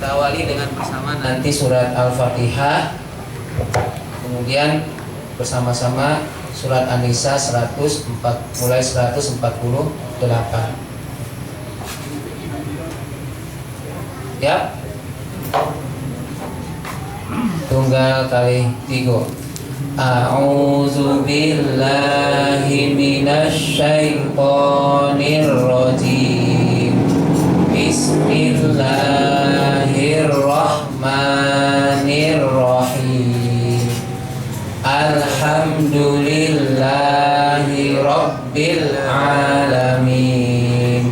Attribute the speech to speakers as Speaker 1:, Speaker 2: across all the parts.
Speaker 1: kita awali dengan bersama nanti surat Al-Fatihah, kemudian bersama-sama surat An-Nisa 104 mulai 148. Ya. Tunggal kali 3. A'udzu billahi minasy syaithanir rajim. Bismillahirrahmanirrahim. Alhamdulillahi rabbil alamin.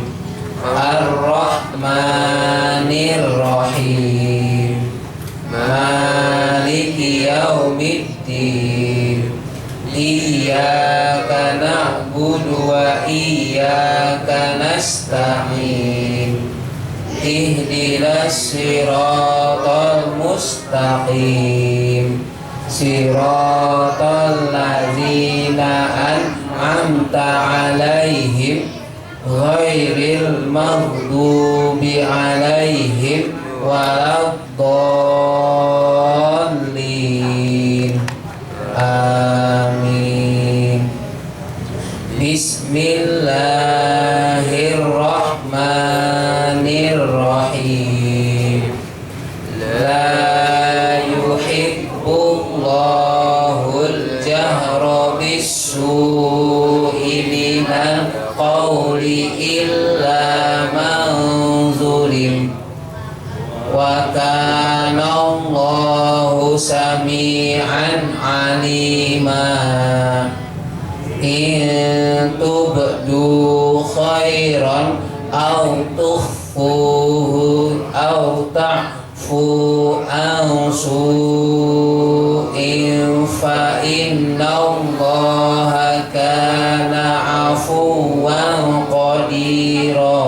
Speaker 1: Ar-Rahmanir Rahim. Maliki yaumiddin. Iyyaka na'budu wa iyyaka nasta'in. Ihdinas siratal mustaqim. Siratal ladzina an'amta 'alaihim ghairil maghdubi 'alaihim waladdallin. Amin. Bismillahirrahmanirrahim. La yuhibbullahul jahra bis-su'i minal qawli illa man zulim. Wa kana Allahu sami'an 'alima. In tubdu khairan aw tukhfuhu aw ta'fu an su'in fa innallaha kana 'afuwan qadira.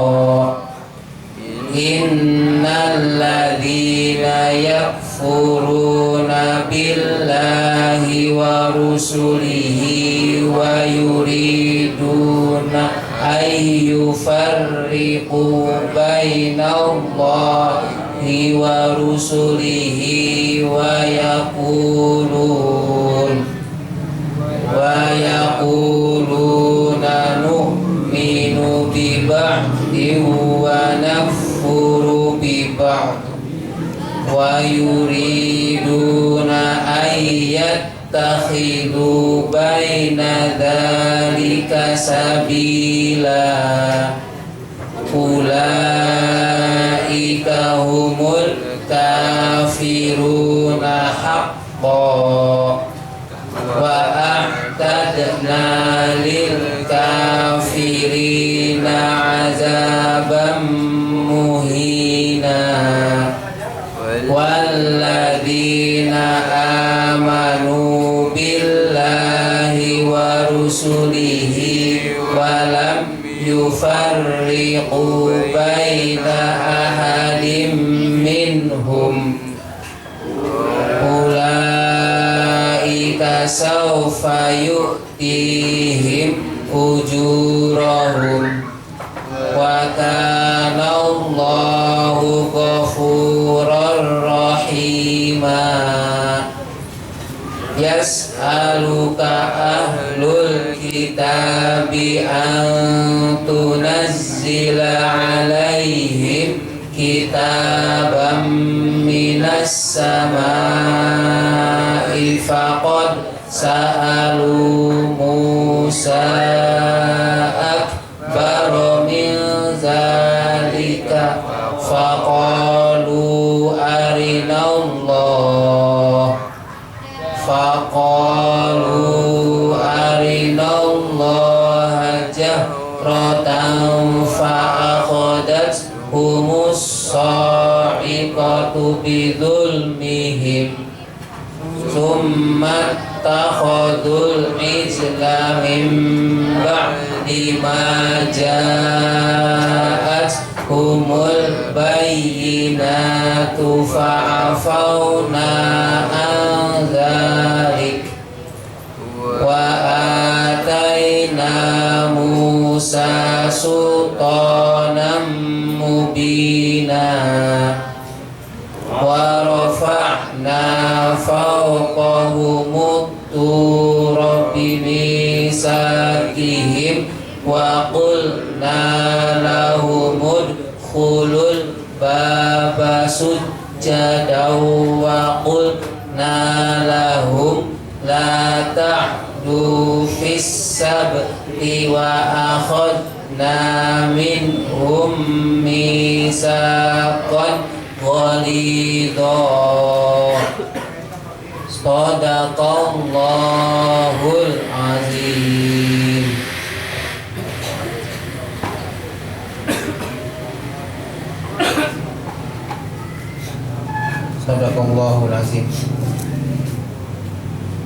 Speaker 1: Innal ladzina yakfuruna billahi wa rusulihi wa yuriduna ay yufarriqu bainallahi wa rusulihi wa yaquluna nu'minu bi ba'din wa nakfuru bi ba'd wa yuriduna ayyattakhidhu baina dzalika sabila. Ulaika humul kafiruna haqqan wa a'tadna lil kafirina azaban muhina. Walladzina amanu billahi wa rusulihi wa lam yufarriqu baina ahadin minhum ulaika sawfa yu'tihim ujurahum wa kana Allahu ghafurar rahima. Yas'aluka ahlul kitabi an tunazzila 'alaihim kitaban minas samaa'i faqad sa'alu Musa akbar min zalika faqalu arinallaha jahratan fa'akhadat humus sa'iqatu bidzulmihim summa takhadul ijla min ba'di ma ja'at humul bayyinatu fa'afawna an dzalik wa atayna Musa sultanan mubina. wa rafa'na fawqahumut tur bimisakihim wa qulna lahumud khulul baba sujjadaw wa qulna lahum la ta'du fis sabti wa akhadna minhum misaqan ghalidha. Shadaqallahul azim. Shadaqallahul azim.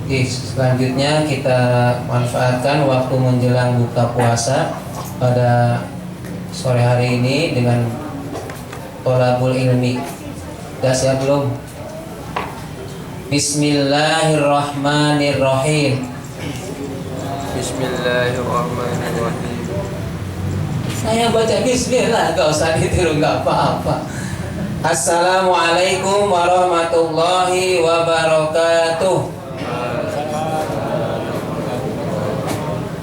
Speaker 1: Oke, selanjutnya kita manfaatkan waktu menjelang buka puasa pada sore hari ini dengan thalabul ilmi. Sudah siap belum? Bismillahirrahmanirrahim.
Speaker 2: Bismillahirrahmanirrahim.
Speaker 1: Saya baca bismillah, gak usah ditiru, gak apa-apa. Assalamualaikum warahmatullahi wabarakatuh.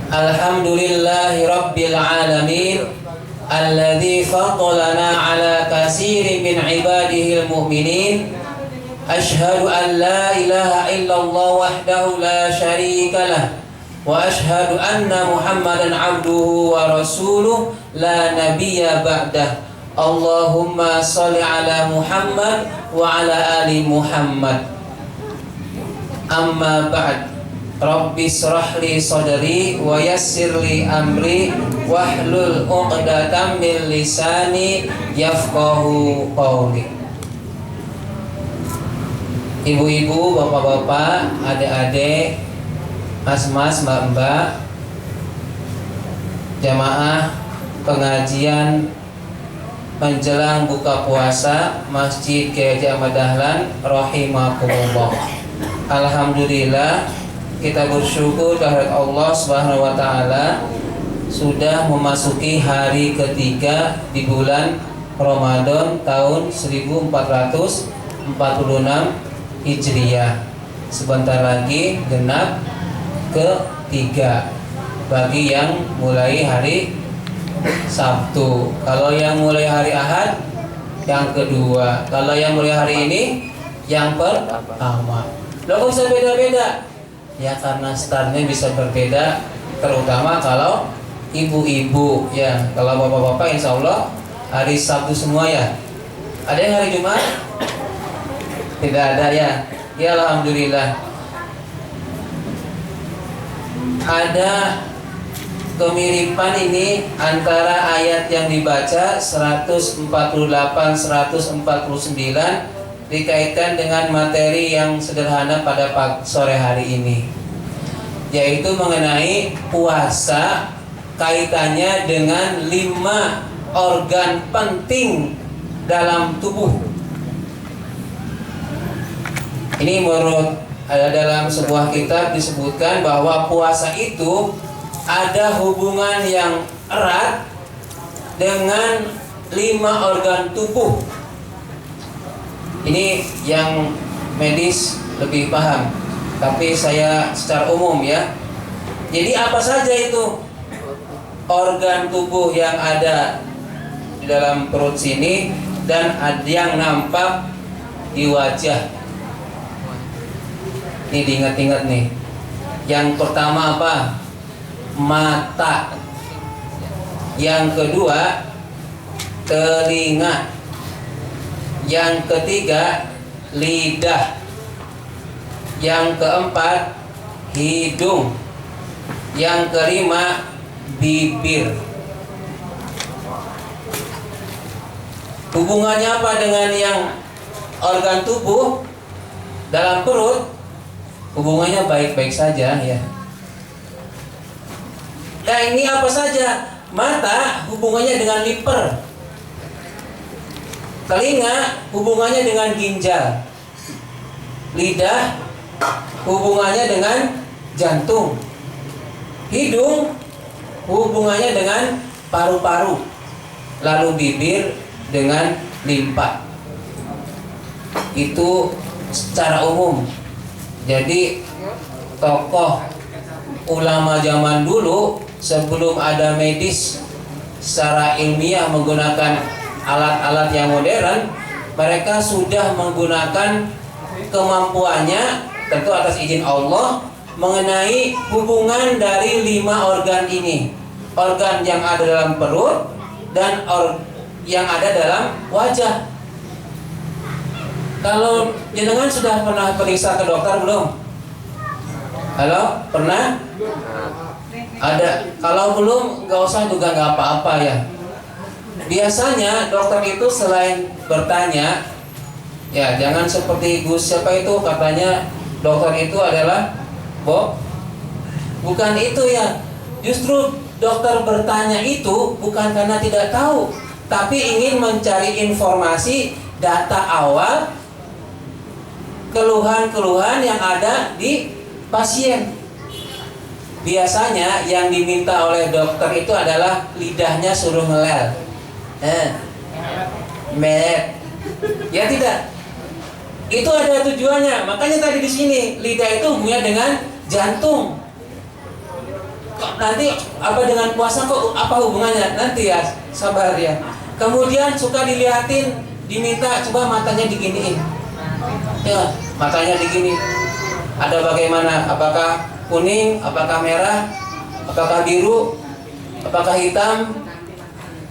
Speaker 1: Alhamdulillahi rabbil alamin, alladzi faddalana ala katsirin min ibadihil mu'minin. Ashhadu an la ilaha illallah wahdahu la syarika lah, wa ashhadu anna Muhammadan abduhu wa rasuluh la nabiyya ba'dah. Allahumma shalli ala Muhammad wa ala ali Muhammad. Amma ba'd. Rabbi shrah li sadri wa yassir li amri wahlul 'uqdatam min lisani yafqahu qawli. Ibu-ibu, bapak-bapak, adik-adik, mas-mas, mbak-mbak, jamaah pengajian menjelang buka puasa Masjid Kiai Haji Ahmad Dahlan rahimakumullah. Alhamdulillah, kita bersyukur kehadirat Allah Subhanahu wa taala sudah memasuki hari ketiga di bulan Ramadan tahun 1446 Hijriyah. Sebentar lagi genap ketiga bagi yang mulai hari Sabtu. Kalau yang mulai hari Ahad, yang kedua. Kalau yang mulai hari ini, yang pertama. Loh, kok bisa beda-beda? Ya karena startnya bisa berbeda, terutama kalau ibu-ibu ya. Kalau bapak-bapak insya Allah hari Sabtu semua ya. Ada yang hari Jumat? Tidak ada ya. Ya alhamdulillah. Ada kemiripan ini antara ayat yang dibaca 148 149 dikaitkan dengan materi yang sederhana pada sore hari ini, yaitu mengenai puasa kaitannya dengan 5 organ penting dalam tubuh. Ini menurut dalam sebuah kitab disebutkan bahwa puasa itu ada hubungan yang erat dengan 5 organ tubuh. Ini yang medis lebih paham, tapi saya secara umum ya. Jadi apa saja itu organ tubuh yang ada di dalam perut sini dan ada yang nampak di wajah. Ini diingat-ingat nih. Yang pertama apa? Mata. Yang kedua telinga. Yang ketiga lidah. Yang keempat hidung. Yang kelima bibir. Hubungannya apa dengan yang organ tubuh dalam perut? Hubungannya baik-baik saja ya. Nah ini apa saja? Mata hubungannya dengan liver. Telinga hubungannya dengan ginjal. Lidah hubungannya dengan jantung. Hidung hubungannya dengan paru-paru. Lalu bibir dengan limpa. itu secara umum. Jadi tokoh ulama zaman dulu sebelum ada medis secara ilmiah menggunakan alat-alat yang modern, mereka sudah menggunakan kemampuannya tentu atas izin Allah mengenai hubungan dari 5 organ ini. Organ yang ada dalam perut dan yang ada dalam wajah. Kalau jenengan sudah pernah periksa ke dokter belum? Halo, pernah? Ada. Kalau belum, nggak usah juga, nggak apa-apa ya. Biasanya dokter itu selain bertanya, ya jangan seperti Gus siapa itu katanya dokter itu adalah bukan itu ya. Justru dokter bertanya itu bukan karena tidak tahu, tapi ingin mencari informasi data awal keluhan-keluhan yang ada di pasien. Biasanya yang diminta oleh dokter itu adalah lidahnya suruh melel. Melet. Ya tidak. Itu ada tujuannya. Makanya tadi di sini lidah itu hubungannya dengan jantung. Kok nanti apa dengan puasa kok apa hubungannya? Nanti ya, sabar ya. Kemudian suka dilihatin, diminta coba matanya diginiin. Ya, matanya digini. Ada bagaimana? Apakah kuning? Apakah merah? Apakah biru? Apakah hitam?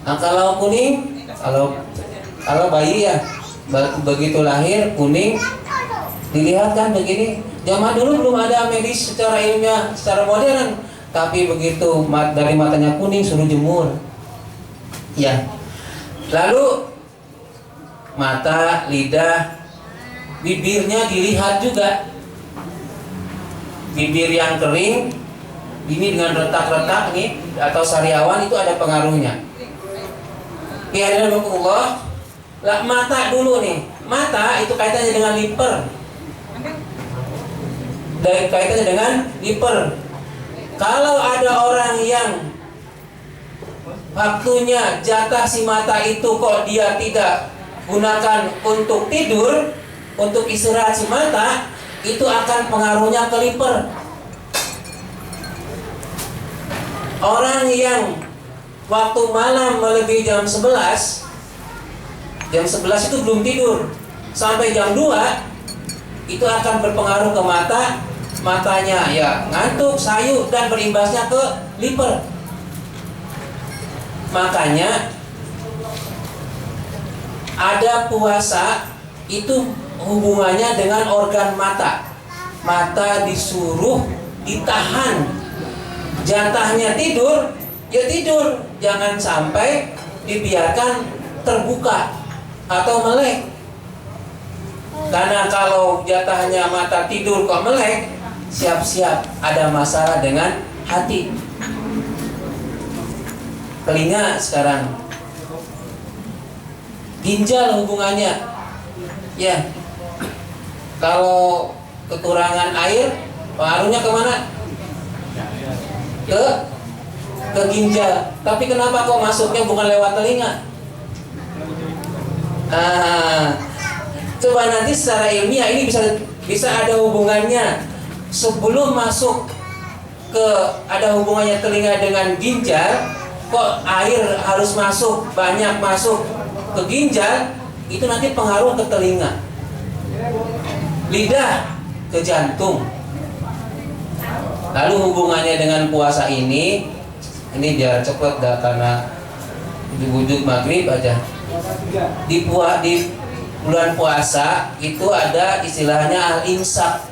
Speaker 1: Nah, kalau kuning, kalau bayi ya begitu lahir kuning, dilihat kan begini. Zaman dulu belum ada medis secara ilmiah, secara modern. Tapi begitu dari matanya kuning suruh jemur. Ya. Lalu mata, lidah, bibirnya dilihat juga. Bibir yang kering, ini dengan retak-retak nih atau sariawan itu ada pengaruhnya. Ya, Allah. Lah mata dulu nih. Mata itu kaitannya dengan liver. Dan kaitannya dengan liver. Kalau ada orang yang waktunya jatah si mata itu kok dia tidak gunakan untuk tidur, untuk istirahat si mata, itu akan pengaruhnya ke liver. Orang yang waktu malam melebihi jam 11 itu belum tidur sampai jam 2, itu akan berpengaruh ke mata. Matanya ya ngantuk, sayu, dan berimbasnya ke liver. Makanya ada puasa itu hubungannya dengan organ mata. Mata disuruh ditahan. Jatahnya tidur, ya tidur. Jangan sampai dibiarkan terbuka atau melek. Karena kalau jatahnya mata tidur kok melek, siap-siap ada masalah dengan hati. Telinga sekarang, ginjal hubungannya. Ya, kalau kekurangan air, pengaruhnya kemana? Ke ginjal. Tapi kenapa kok masuknya bukan lewat telinga? Coba nanti secara ilmiah ini bisa ada hubungannya. Sebelum masuk ada hubungannya telinga dengan ginjal, kok air harus banyak masuk ke ginjal, itu nanti pengaruh ke telinga. Lidah ke jantung. Lalu hubungannya dengan puasa ini biar cepat dah, karena wujud maghrib aja. Di bulan puasa itu ada istilahnya al-imsak.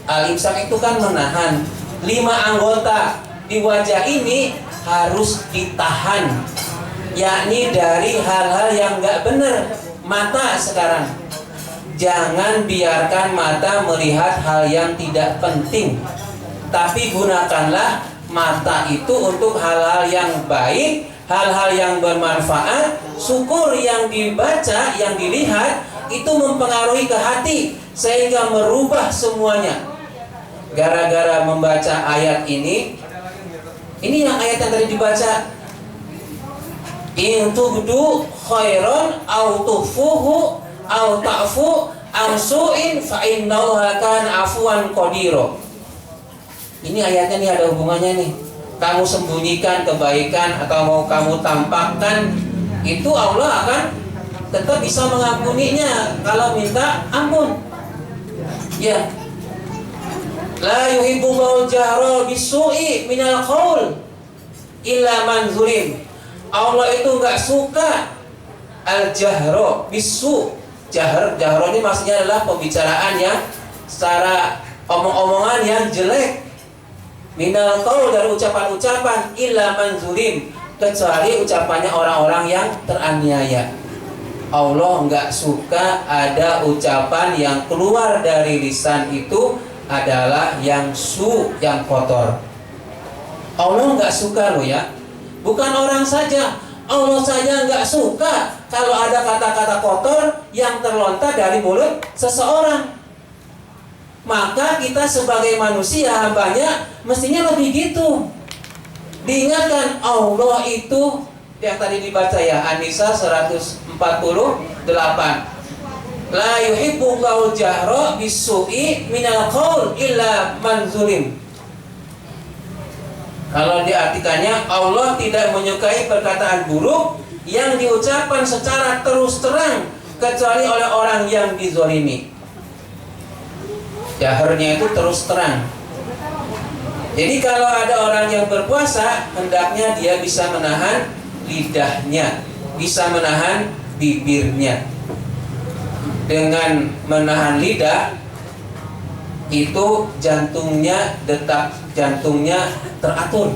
Speaker 1: Al-imsak itu kan menahan. 5 anggota di wajah ini harus ditahan, yakni dari hal-hal yang nggak benar. Mata sekarang, jangan biarkan mata melihat hal yang tidak penting, tapi gunakanlah mata itu untuk hal-hal yang baik, hal-hal yang bermanfaat. Syukur yang dibaca, yang dilihat itu mempengaruhi ke hati sehingga merubah semuanya. Gara-gara membaca ayat ini yang ayat yang tadi dibaca, in tubdu khairon au tufuhu au ta'fu an su'in fa innallaha kana afuwan qadira. Ini ayatnya nih ada hubungannya nih. Kamu sembunyikan kebaikan atau mau kamu tampakkan, itu Allah akan tetap bisa mengampuninya kalau minta ampun. Ya. La yuhibbullahu jahra bisu'i minal qaul illa man zulim. Allah itu enggak suka al-jahra bisu. Jahro ini maksudnya adalah pembicaraan yang secara omong-omongan yang jelek. Minal qaul, dari ucapan-ucapan, illa man zulim, kecuali ucapannya orang-orang yang teraniaya. Allah enggak suka ada ucapan yang keluar dari lisan itu adalah yang yang kotor. Allah enggak suka loh ya. Bukan orang saja, Allah saja enggak suka kalau ada kata-kata kotor yang terlontar dari mulut seseorang. Maka kita sebagai manusia hambanya mestinya lebih gitu. Diingatkan Allah itu yang tadi dibaca ya, An-Nisa 148. La yuhibbullahu jahra bisu'i minal qaul illa man zulim. Kalau diartikannya, Allah tidak menyukai perkataan buruk yang diucapkan secara terus terang kecuali oleh orang yang dizolimi. Jaharnya itu terus terang. Jadi kalau ada orang yang berpuasa, hendaknya dia bisa menahan lidahnya, bisa menahan bibirnya. Dengan menahan lidah, itu jantungnya, detak jantungnya teratur.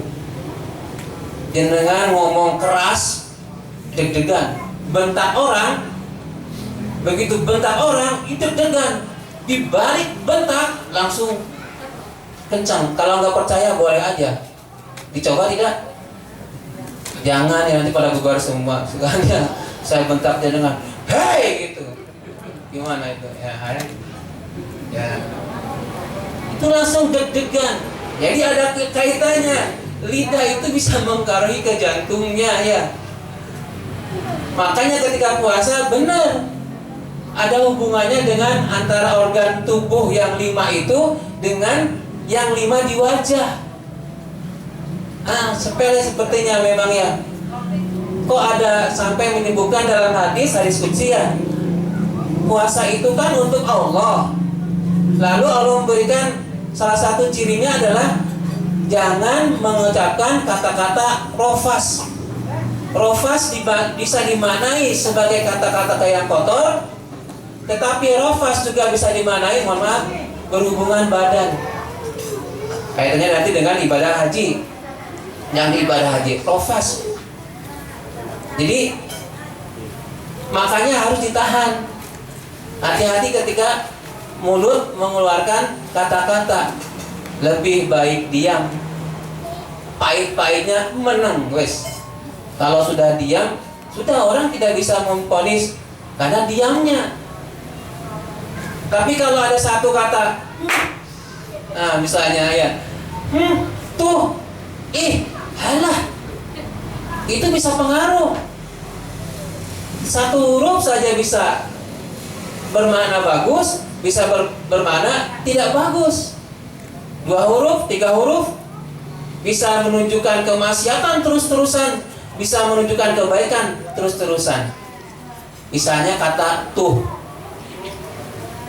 Speaker 1: Dengan ngomong keras, deg-degan. Bentak orang, begitu bentak orang, itu deg-degan. Dibalik bentak langsung kencang. Kalau nggak percaya boleh aja dicoba, tidak? Jangan ya, nanti pada bubar semua. Sekalian saya bentak dia dengan hei gitu. Gimana itu? Ya. Itu langsung deg-degan. Jadi ada kaitannya. Lidah itu bisa mempengaruhi ke jantungnya ya. Makanya ketika puasa benar ada hubungannya dengan antara organ tubuh yang 5 itu dengan yang 5 di wajah. Sepele sepertinya memang ya. Kok ada sampai menyebutkan dalam hadis qudsi ya, puasa itu kan untuk Allah. Lalu Allah memberikan salah satu cirinya adalah jangan mengucapkan kata-kata rofas. Rofas bisa dimaknai sebagai kata-kata yang kotor, tetapi rofas juga bisa dimaknai, mohon maaf, berhubungan badan. Kaitannya nanti dengan ibadah haji. Yang ibadah haji, rofas. Jadi makanya harus ditahan. Hati-hati ketika mulut mengeluarkan kata-kata. Lebih baik diam. Pahit-pahitnya menang, wes. Kalau sudah diam, sudah orang tidak bisa memvonis karena diamnya. Tapi kalau ada satu kata, misalnya ya, tuh, halah, itu bisa pengaruh. Satu huruf saja bisa bermakna bagus, bisa bermakna tidak bagus. 2 huruf, 3 huruf bisa menunjukkan kemaksiatan terus-terusan, bisa menunjukkan kebaikan terus-terusan. Misalnya kata tuh.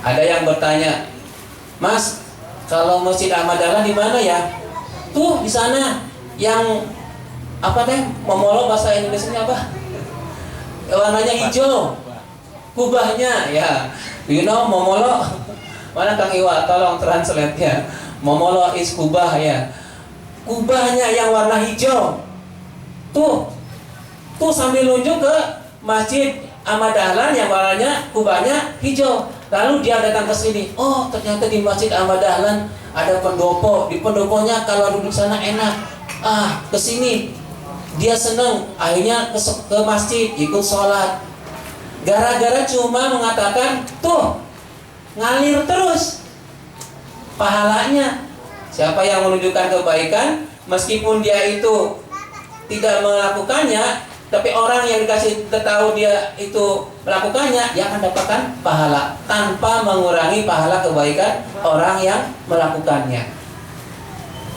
Speaker 1: Ada yang bertanya, Mas, kalau Masjid Ahmad Dahlan di mana ya? Tuh di sana. Yang apa teh? Momolo bahasa Indonesianya apa? Warnanya hijau. Kubahnya ya. You know momolo? Mana Kang Iwa? Tolong translate ya. Momolo is kubah ya. Kubahnya yang warna hijau. Tuh sambil nunjuk ke Masjid Ahmad Dahlan yang warnanya kubahnya hijau. Lalu dia datang ke sini. Oh, ternyata di Masjid Ahmad Dahlan ada pendopo. Di pendoponya kalau duduk sana enak. Ke sini. Dia senang. Akhirnya ke masjid, ikut sholat. Gara-gara cuma mengatakan, tuh, ngalir terus pahalanya. Siapa yang menunjukkan kebaikan, meskipun dia itu tidak melakukannya, Tapi orang yang dikasih tahu dia itu melakukannya, dia akan dapatkan pahala tanpa mengurangi pahala kebaikan orang yang melakukannya.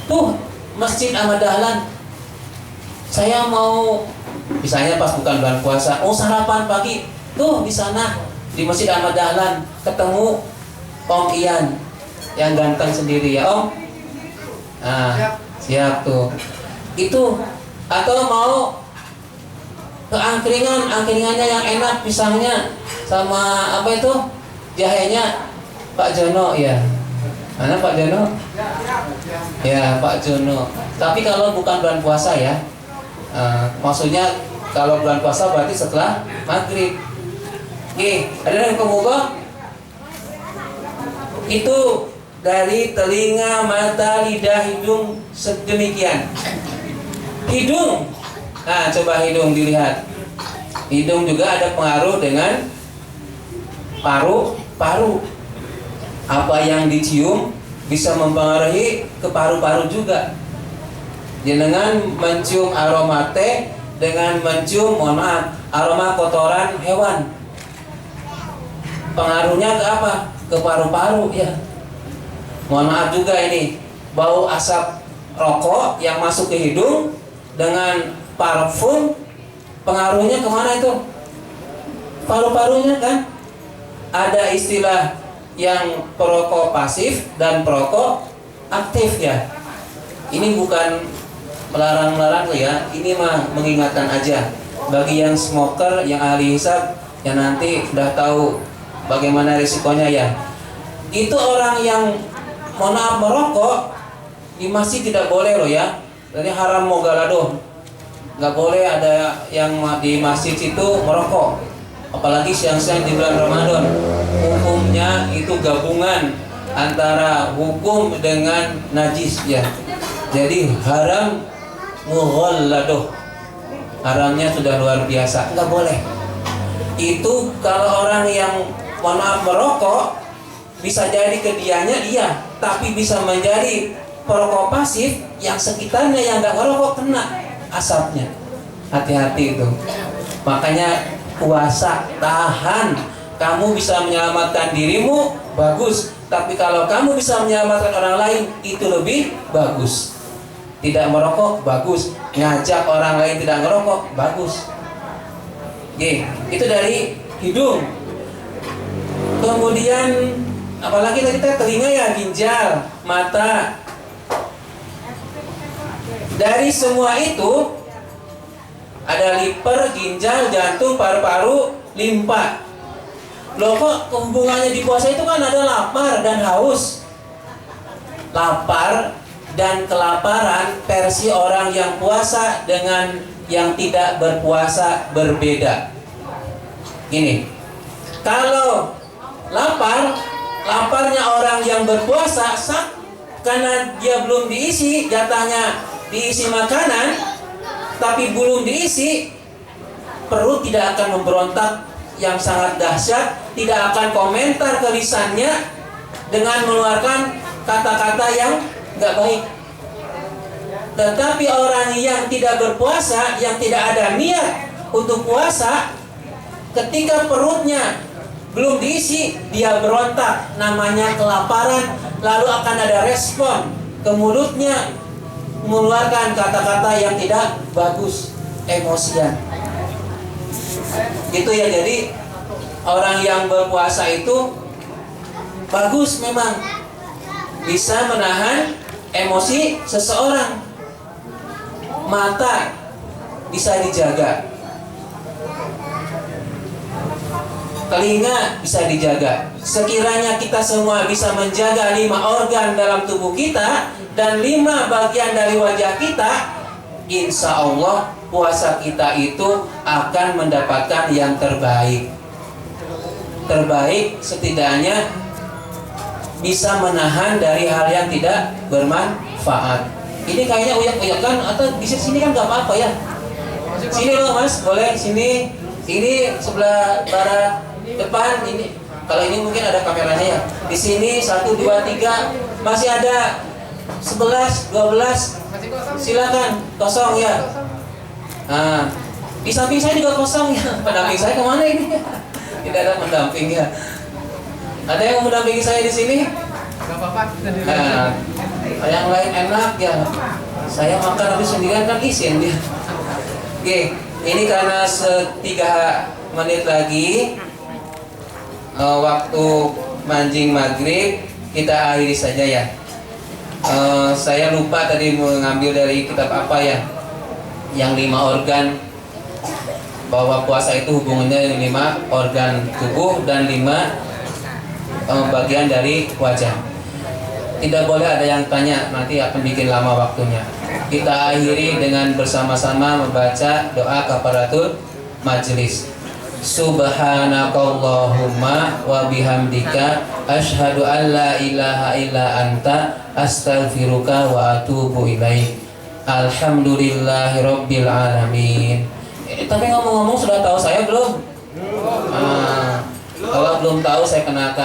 Speaker 1: Tuh, Masjid Ahmad Dahlan. Saya mau, misalnya pas bukan bulan puasa, sarapan pagi. Tuh di sana di Masjid Ahmad Dahlan ketemu Om Ian yang ganteng sendiri ya Om. Nah, siap tuh. Itu atau mau ke angkringannya yang enak, pisangnya sama apa itu jahenya Pak Jono ya. Mana Pak Jono? Ya Pak Jono. Tapi kalau bukan bulan puasa ya, maksudnya kalau bulan puasa berarti setelah maghrib. Oke, ada yang kemudian itu dari telinga, mata, lidah, hidung sedemikian. Hidung. Nah, coba hidung dilihat. Hidung juga ada pengaruh dengan paru-paru. Apa yang dicium bisa mempengaruhi ke paru-paru juga. Dengan mencium aroma teh, dengan mencium, aroma kotoran hewan. Pengaruhnya ke apa? Ke paru-paru ya. Mohon maaf juga ini, bau asap rokok yang masuk ke hidung dengan parfum, pengaruhnya kemana itu? Paru-parunya kan. Ada istilah yang perokok pasif dan perokok aktif ya. Ini bukan melarang-larang ya, ini mah mengingatkan aja bagi yang smoker, yang ahli hisab, yang nanti udah tahu bagaimana risikonya ya. Itu orang yang merokok di masjid tidak boleh loh ya. Jadi haram mogaladoh. Nggak boleh ada yang di masjid itu merokok, apalagi siang-siang di bulan Ramadan. Hukumnya itu gabungan antara hukum dengan najis ya. Jadi haram mughalladoh, haramnya sudah luar biasa, nggak boleh. Itu kalau orang yang merokok bisa jadi ke dianya iya, tapi bisa menjadi perokok pasif yang sekitarnya yang nggak merokok kena asapnya. Hati-hati itu. Makanya puasa tahan. Kamu bisa menyelamatkan dirimu, bagus. Tapi kalau kamu bisa menyelamatkan orang lain, itu lebih bagus. Tidak merokok, bagus. Ngajak orang lain tidak merokok, bagus. Oke, itu dari hidung. Kemudian apalagi tadi kita telinga ya, ginjal, mata. Dari semua itu ada liver, ginjal, jantung, paru-paru, limpa. Loh kok hubungannya di puasa itu kan ada lapar dan haus. Lapar dan kelaparan versi orang yang puasa dengan yang tidak berpuasa berbeda. Gini, kalau laparnya orang yang berpuasa karena dia belum diisi, jatahnya diisi makanan, tapi belum diisi, perut tidak akan memberontak yang sangat dahsyat, tidak akan komentar ke lisannya dengan mengeluarkan kata-kata yang nggak baik. Tetapi orang yang tidak berpuasa, yang tidak ada niat untuk puasa, ketika perutnya belum diisi, dia berontak, namanya kelaparan, lalu akan ada respon ke mulutnya, mengeluarkan kata-kata yang tidak bagus, emosian. Itu ya, jadi orang yang berpuasa itu bagus memang bisa menahan emosi seseorang. Mata bisa dijaga, telinga bisa dijaga. Sekiranya kita semua bisa menjaga 5 organ dalam tubuh kita dan 5 bagian dari wajah kita, insya Allah puasa kita itu akan mendapatkan yang terbaik. Terbaik setidaknya bisa menahan dari hal yang tidak bermanfaat. Ini kayaknya uyak-uyakan atau di sini kan nggak apa-apa ya. Sini loh Mas, boleh sini. Ini sebelah barat depan ini. Kalau ini mungkin ada kameranya ya. Di sini 1, 2, 3 masih ada 11, 12. Silakan kosong ya. Nah, Di samping saya juga kosong ya. Pendamping saya kemana ini? Tidak ada pendamping ya. Ada yang mau mendampingi saya di sini?
Speaker 3: Gak apa-apa, kita di
Speaker 1: Nah, yang lain enak ya. Saya makan habis sendirian kan isin dia. Oke, ini karena 3 menit lagi waktu mancing maghrib, kita akhiri saja ya. Saya lupa tadi mengambil dari kitab apa ya, yang 5 organ, bahwa puasa itu hubungannya 5 organ tubuh dan 5 bagian dari wajah. Tidak boleh ada yang tanya, nanti akan bikin lama waktunya. Kita akhiri dengan bersama-sama membaca doa kafaratul majelis. Subhanakallahumma wa bihamdika asyhadu an la ilaha illa anta astaghfiruka wa atubu ilaik. Alhamdulillahirabbil alamin. Tapi ngomong-ngomong sudah tahu saya belum? Kalau belum tahu saya kenalkan.